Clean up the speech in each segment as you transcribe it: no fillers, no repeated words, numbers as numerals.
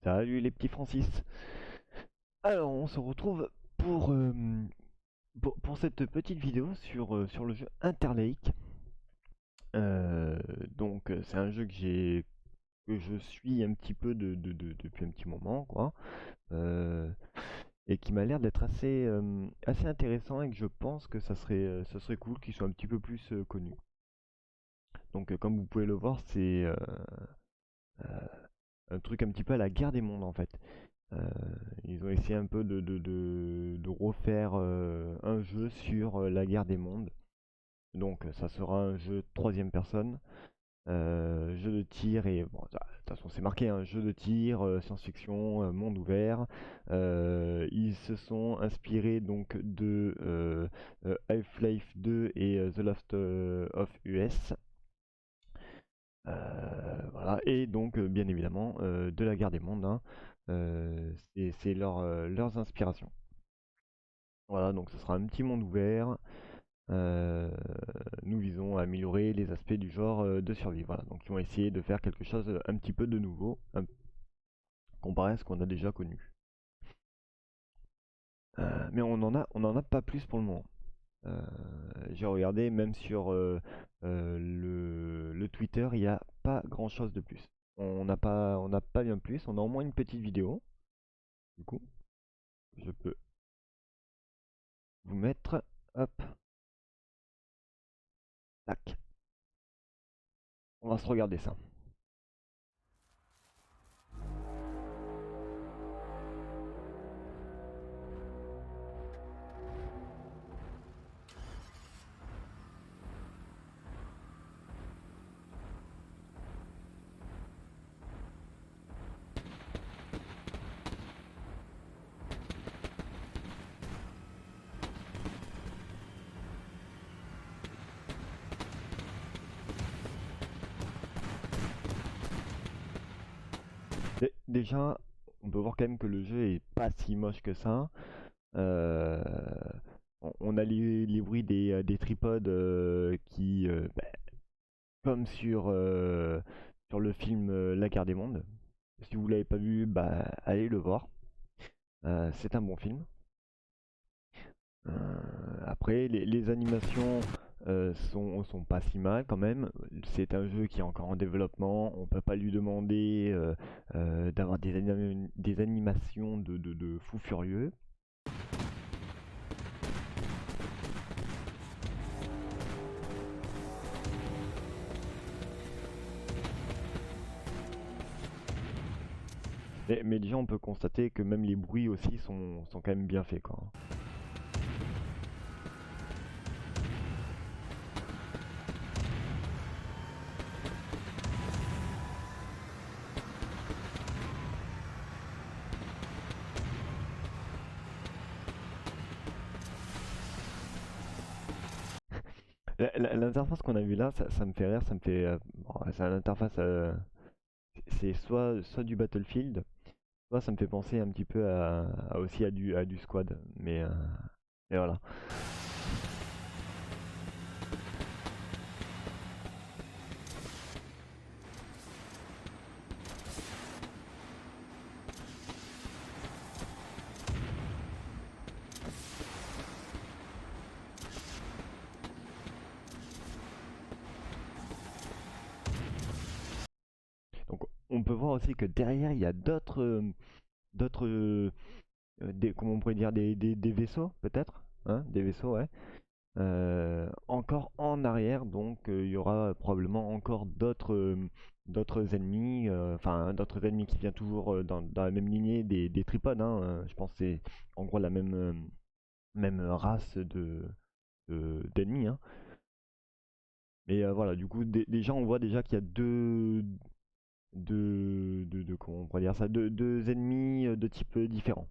Salut les petits Francis. Alors on se retrouve pour, pour cette petite vidéo sur le jeu Interlake. Euh, c'est un jeu que je suis un petit peu depuis un petit moment quoi. Euh, et qui m'a l'air d'être assez intéressant et que je pense que ça serait cool qu'il soit un petit peu plus connu. Comme vous pouvez le voir euh, un truc un petit peu à la guerre des mondes en fait. Euh, Ils ont essayé un peu de refaire un jeu sur la guerre des mondes. Ça sera un jeu de troisième personne, jeu de tir et bon, de toute façon c'est marqué, un jeu de tir, science-fiction, monde ouvert. Ils se sont inspirés donc de Half-Life 2 et The Last of Us. Voilà. Et donc, bien évidemment, de la guerre des mondes, hein. C'est leurs inspirations. Voilà, donc ce sera un petit monde ouvert. Euh, Nous visons à améliorer les aspects du genre de survie. Voilà, donc ils vont essayer de faire quelque chose un petit peu de nouveau, comparé à ce qu'on a déjà connu. Mais on en a pas plus pour le moment. Euh, j'ai regardé, même sur le Twitter, il n'y a pas grand chose de plus. On n'a pas bien plus. On a au moins une petite vidéo. Du coup, je peux vous mettre. Hop, tac. On va se regarder ça. Déjà, on peut voir quand même que le jeu est pas si moche que ça. Euh, on a les bruits des tripodes comme sur le film La Guerre des Mondes. Si vous l'avez pas vu, bah, allez le voir. C'est un bon film. Après, les animations sont pas si mal quand même. C'est un jeu qui est encore en développement. On peut pas lui demander d'avoir des animations de fou furieux. Mais déjà, on peut constater que même les bruits aussi sont quand même bien faits, quoi. L'interface qu'on a vue là, ça me fait rire, ça me fait. Bon, c'est une interface. C'est soit du Battlefield, soit ça me fait penser un petit peu aussi à du Squad. Mais voilà. Donc on peut voir aussi que derrière il y a d'autres comment on pourrait dire des vaisseaux peut-être, hein, des vaisseaux, ouais. Encore en arrière, donc il y aura probablement encore d'autres ennemis, enfin d'autres ennemis qui viennent toujours dans la même lignée des tripodes, hein. Je pense que c'est en gros la même race d'ennemis, hein. Mais voilà, du coup déjà on voit déjà qu'il y a comment on pourrait dire ça, deux ennemis de type différent.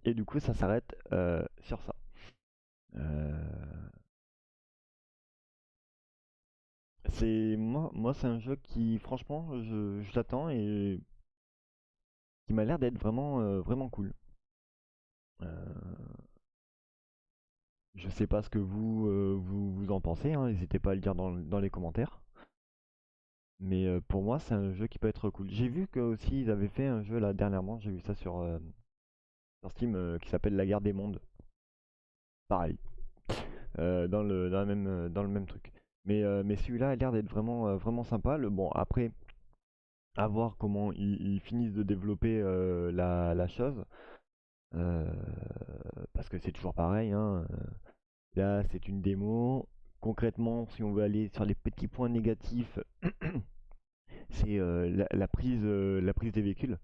Et du coup, ça s'arrête sur ça. Euh, moi, c'est un jeu qui, franchement, je l'attends et qui m'a l'air d'être vraiment cool. Euh, je sais pas ce que vous en pensez, hein, n'hésitez pas à le dire dans les commentaires. Mais pour moi, c'est un jeu qui peut être cool. J'ai vu que aussi ils avaient fait un jeu là dernièrement, j'ai vu ça sur Steam qui s'appelle La Guerre des Mondes. Pareil, dans le même truc. Mais celui-là a l'air d'être vraiment sympa. Bon, après, à voir comment ils finissent de développer la chose. euh, Parce que c'est toujours pareil, hein. Là, c'est une démo. Concrètement, si on veut aller sur les petits points négatifs, c'est la prise des véhicules.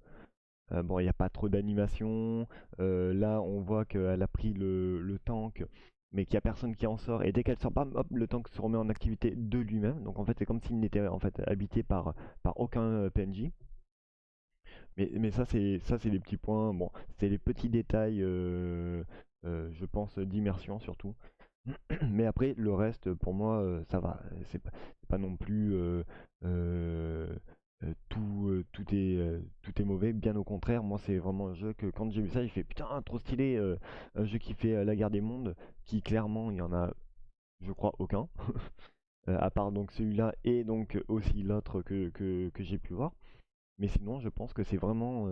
Bon, il n'y a pas trop d'animation. Là, on voit qu'elle a pris le tank, mais qu'il n'y a personne qui en sort. Et dès qu'elle sort, bam, hop, le tank se remet en activité de lui-même. Donc en fait, c'est comme s'il n'était en fait habité par aucun PNJ. Mais ça, c'est les petits points. Bon, c'est les petits détails, je pense, d'immersion surtout. Mais après, le reste, pour moi, ça va. C'est pas non plus tout est mauvais. Bien au contraire, moi, c'est vraiment un jeu que quand j'ai vu ça, j'ai fait putain, trop stylé. Un jeu qui fait la guerre des mondes, qui clairement, il y en a, je crois, aucun. À part donc celui-là et donc aussi l'autre que j'ai pu voir. Mais sinon, je pense que c'est vraiment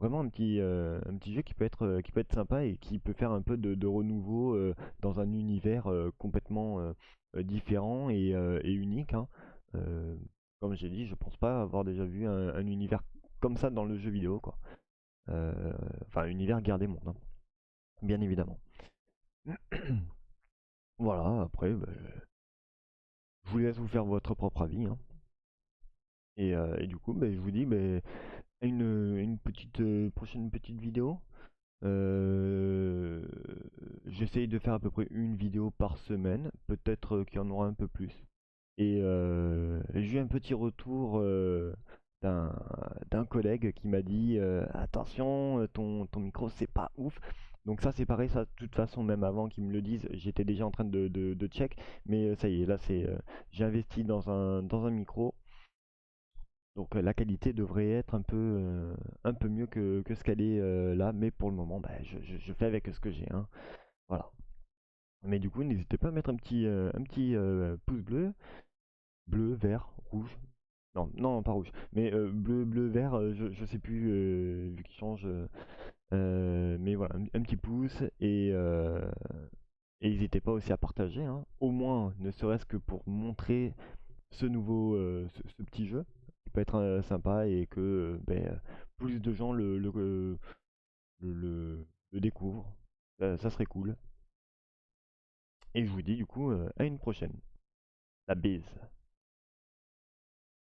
un petit jeu qui peut être sympa et qui peut faire un peu de renouveau dans un univers complètement différent et unique, hein. Euh, Comme j'ai dit, je pense pas avoir déjà vu un univers comme ça dans le jeu vidéo, quoi. Enfin, univers Guerre des Mondes, hein, bien évidemment. Voilà, après, bah, je vous laisse vous faire votre propre avis, hein. Et du coup, bah, je vous dis bah, à une petite prochaine petite vidéo. Euh, J'essaye de faire à peu près une vidéo par semaine, peut-être qu'il y en aura un peu plus. Et j'ai eu un petit retour d'un d'un collègue qui m'a dit attention, ton micro c'est pas ouf. Donc ça c'est pareil, ça de toute façon même avant qu'ils me le disent, j'étais déjà en train de check. Mais ça y est, là j'ai investi dans un micro. Donc la qualité devrait être un peu mieux que ce qu'elle est là, mais pour le moment, bah, je fais avec ce que j'ai, hein. Voilà. Mais du coup, n'hésitez pas à mettre un petit pouce bleu, bleu, vert, rouge. Non, non, pas rouge. Mais bleu, vert, je sais plus, vu qu'il change. Mais voilà, un petit pouce et n'hésitez pas aussi à partager, hein. Au moins, ne serait-ce que pour montrer ce petit jeu qui peut être sympa et que plus de gens le découvrent. Ça serait cool. Et je vous dis du coup à une prochaine. La bise.